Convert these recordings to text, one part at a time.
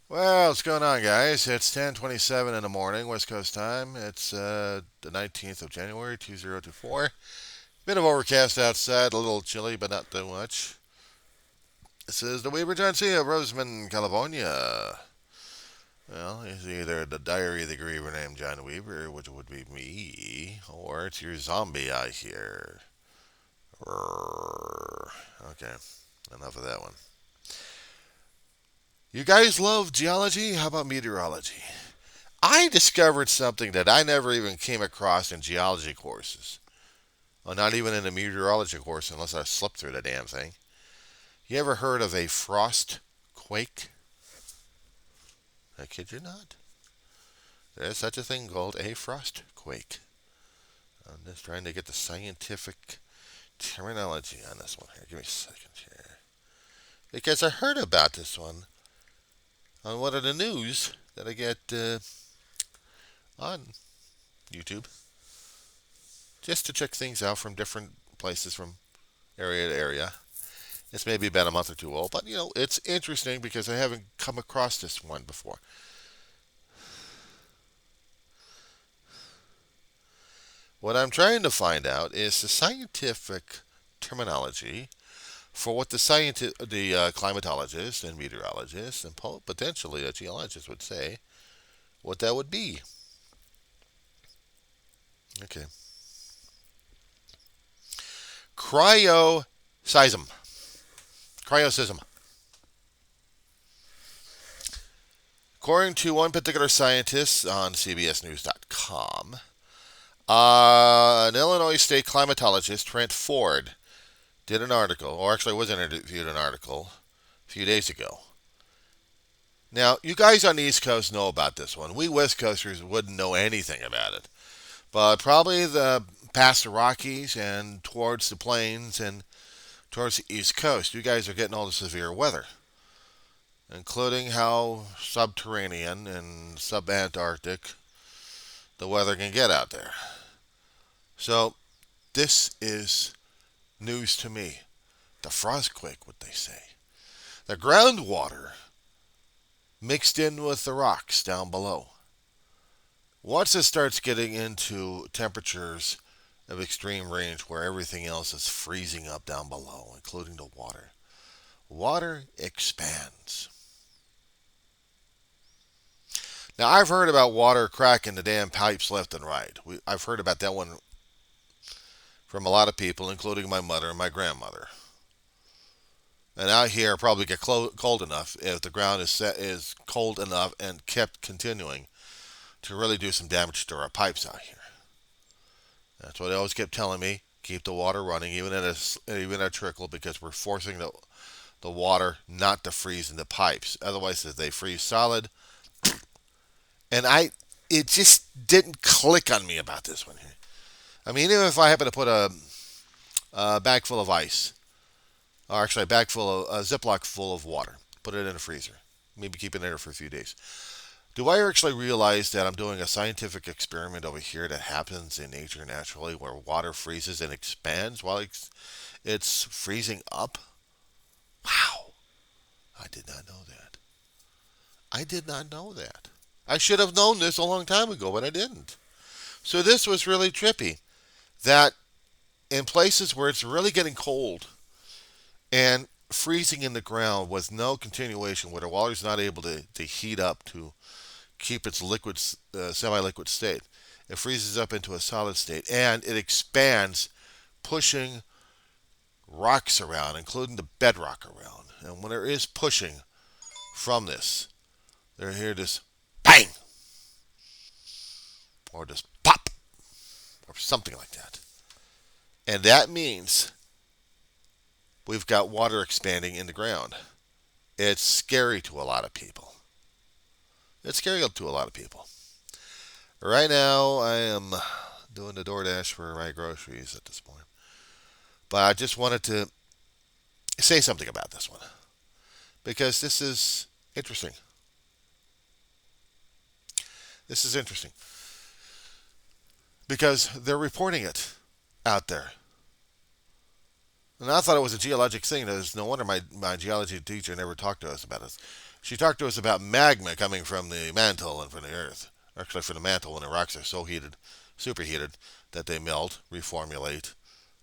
Well, what's going on, guys? It's 10:27 in the morning, West Coast time. It's the 19th of January, 2024. Bit of overcast outside, a little chilly, but not too much. This is the Weaver John C. of Roseman, California. Well, it's either the Diary of the Griever named John Weaver, which would be me, or it's your zombie I hear. Okay, enough of that one. You guys love geology? How about meteorology? I discovered something that I never even came across in geology courses. Well, not even in a meteorology course unless I slipped through the damn thing. You ever heard of a frost quake? I kid you not. There's such a thing called a frost quake. I'm just trying to get the scientific terminology on this one here. Give me a second here. Because I heard about this one on one of the news that I get on YouTube just to check things out from different places from area to area. It's maybe about a month or two old, but it's interesting because I haven't come across this one before. What I'm trying to find out is the scientific terminology for what the climatologists and meteorologists and potentially a geologist would say what that would be. Okay. Cryoseism. Cryosism. According to one particular scientist on CBSNews.com, an Illinois state climatologist, Trent Ford, did an article, or actually was interviewed an article a few days ago. Now, you guys on the East Coast know about this one. We West Coasters wouldn't know anything about it. But probably the past the Rockies and towards the plains and towards the East Coast, you guys are getting all the severe weather, including how subterranean and subantarctic the weather can get out there. So, this is news to me. The frostquake, what they say. The groundwater mixed in with the rocks down below. Once it starts getting into temperatures of extreme range where everything else is freezing up down below, including the water, water expands. Now, I've heard about water cracking the damn pipes left and right. I've heard about that one from a lot of people, including my mother and my grandmother. And out here, probably get cold enough if the ground is cold enough and kept continuing to really do some damage to our pipes out here. That's what they always kept telling me. Keep the water running, even at a trickle, because we're forcing the water not to freeze in the pipes. Otherwise, if they freeze solid, and it just didn't click on me about this one here. I mean, even if I happen to put a bag full of ice, or actually a Ziploc full of water, put it in a freezer, maybe keep it in there for a few days. Do I actually realize that I'm doing a scientific experiment over here that happens in nature naturally where water freezes and expands while it's freezing up? Wow. I did not know that. I did not know that. I should have known this a long time ago, but I didn't. So this was really trippy. That in places where it's really getting cold and freezing in the ground with no continuation, where the water's not able to heat up to keep its semi-liquid state. It freezes up into a solid state and it expands, pushing rocks around, including the bedrock around. And when there is pushing from this, they're here this bang or this pop or something like that. And that means we've got water expanding in the ground. It's scary to a lot of people. It's scary to a lot of people. Right now, I am doing the DoorDash for my groceries at this point. But I just wanted to say something about this one because this is interesting. This is interesting because they're reporting it out there. And I thought it was a geologic thing. There's no wonder my geology teacher never talked to us about it. She talked to us about magma coming from the mantle and from the earth. Actually, from the mantle when the rocks are so heated, superheated, that they melt, reformulate,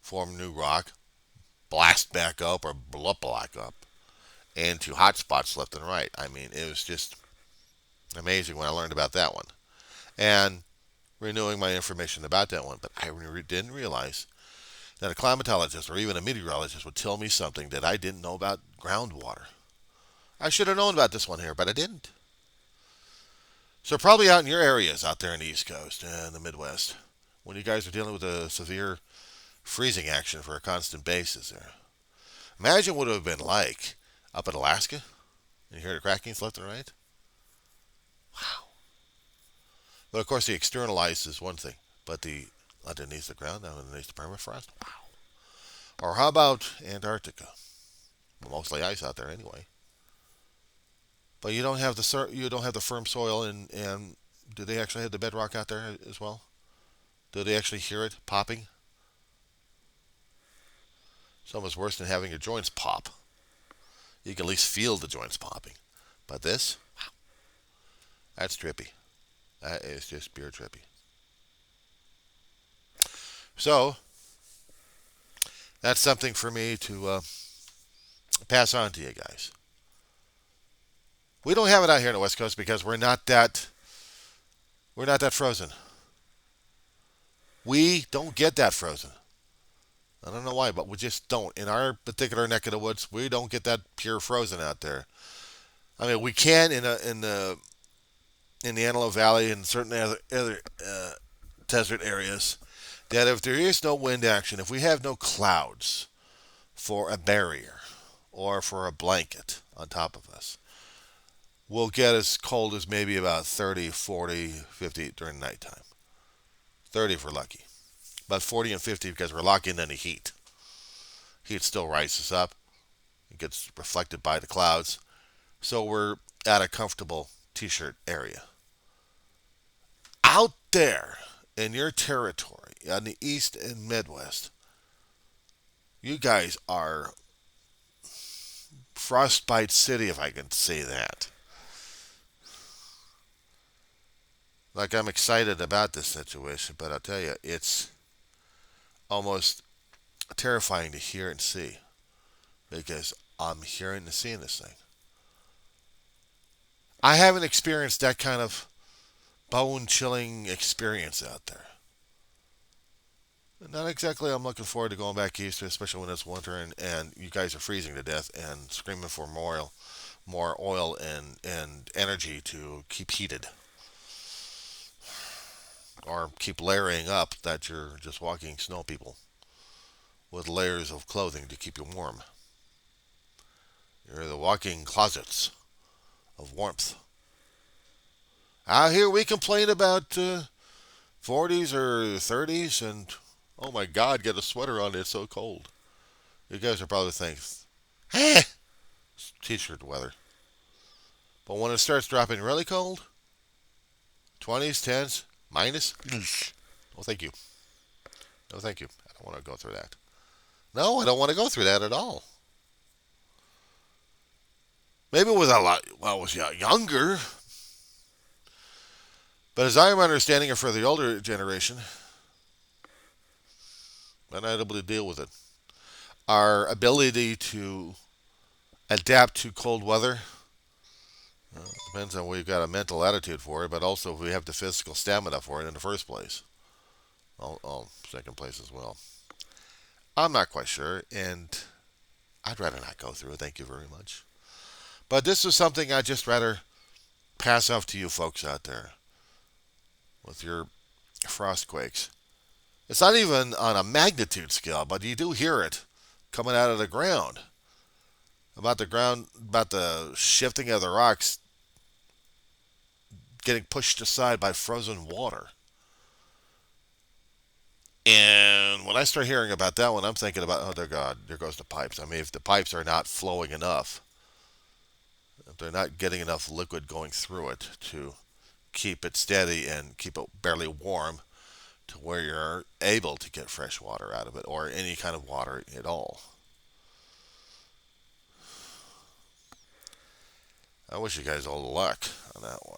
form new rock, blast back up or blow back up into hot spots left and right. I mean, it was just amazing when I learned about that one. And renewing my information about that one. But I didn't realize that a climatologist or even a meteorologist would tell me something that I didn't know about groundwater. I should have known about this one here, but I didn't. So probably out in your areas out there in the East Coast and the Midwest, when you guys are dealing with a severe freezing action for a constant basis there. Imagine what it would have been like up in Alaska. You hear the crackings left and right. Wow. But of course, the external ice is one thing, but the underneath the ground, down underneath the permafrost, wow. Or how about Antarctica? Well, mostly ice out there anyway. But you don't have the firm soil, and do they actually have the bedrock out there as well? Do they actually hear it popping? It's almost worse than having your joints pop. You can at least feel the joints popping. But this, that's trippy. That is just pure trippy. So that's something for me to pass on to you guys. We don't have it out here on the West Coast because we're not that frozen. We don't get that frozen. I don't know why, but we just don't. In our particular neck of the woods, we don't get that pure frozen out there. I mean, we can in the Antelope Valley and certain other desert areas. That if there is no wind action, if we have no clouds for a barrier or for a blanket on top of us, we'll get as cold as maybe about 30, 40, 50 during nighttime. 30 if we're lucky. About 40 and 50 because we're locking in the heat. Heat still rises up. It gets reflected by the clouds. So we're at a comfortable t-shirt area. Out there in your territory on the East and Midwest, you guys are frostbite city, if I can say that. Like, I'm excited about this situation, but I'll tell you, it's almost terrifying to hear and see because I'm hearing and seeing this thing. I haven't experienced that kind of bone chilling experience out there. Not exactly. I'm looking forward to going back east, especially when it's winter and you guys are freezing to death and screaming for more oil and energy to keep heated or keep layering up that you're just walking snow people with layers of clothing to keep you warm. You're the walking closets of warmth. Out here we complain about 40s or 30s and oh my God, get a sweater on, it's so cold. You guys are probably thinking, eh, it's t-shirt weather. But when it starts dropping really cold, 20s, 10s, minus, no thank you. No thank you. I don't want to go through that. No, I don't want to go through that at all. Maybe it was a lot, well, I was younger. But as I am understanding it for the older generation, I'm not able to deal with it. Our ability to adapt to cold weather depends on we've got a mental attitude for it, but also if we have the physical stamina for it in the first place. Second place as well. I'm not quite sure, and I'd rather not go through it. Thank you very much. But this is something I'd just rather pass off to you folks out there with your frost quakes. It's not even on a magnitude scale, but you do hear it coming out of the ground. About the shifting of the rocks getting pushed aside by frozen water. And when I start hearing about that one, I'm thinking about, oh, dear God, there goes the pipes. I mean, if the pipes are not flowing enough, if they're not getting enough liquid going through it to keep it steady and keep it barely warm to where you're able to get fresh water out of it or any kind of water at all. I wish you guys all the luck on that one.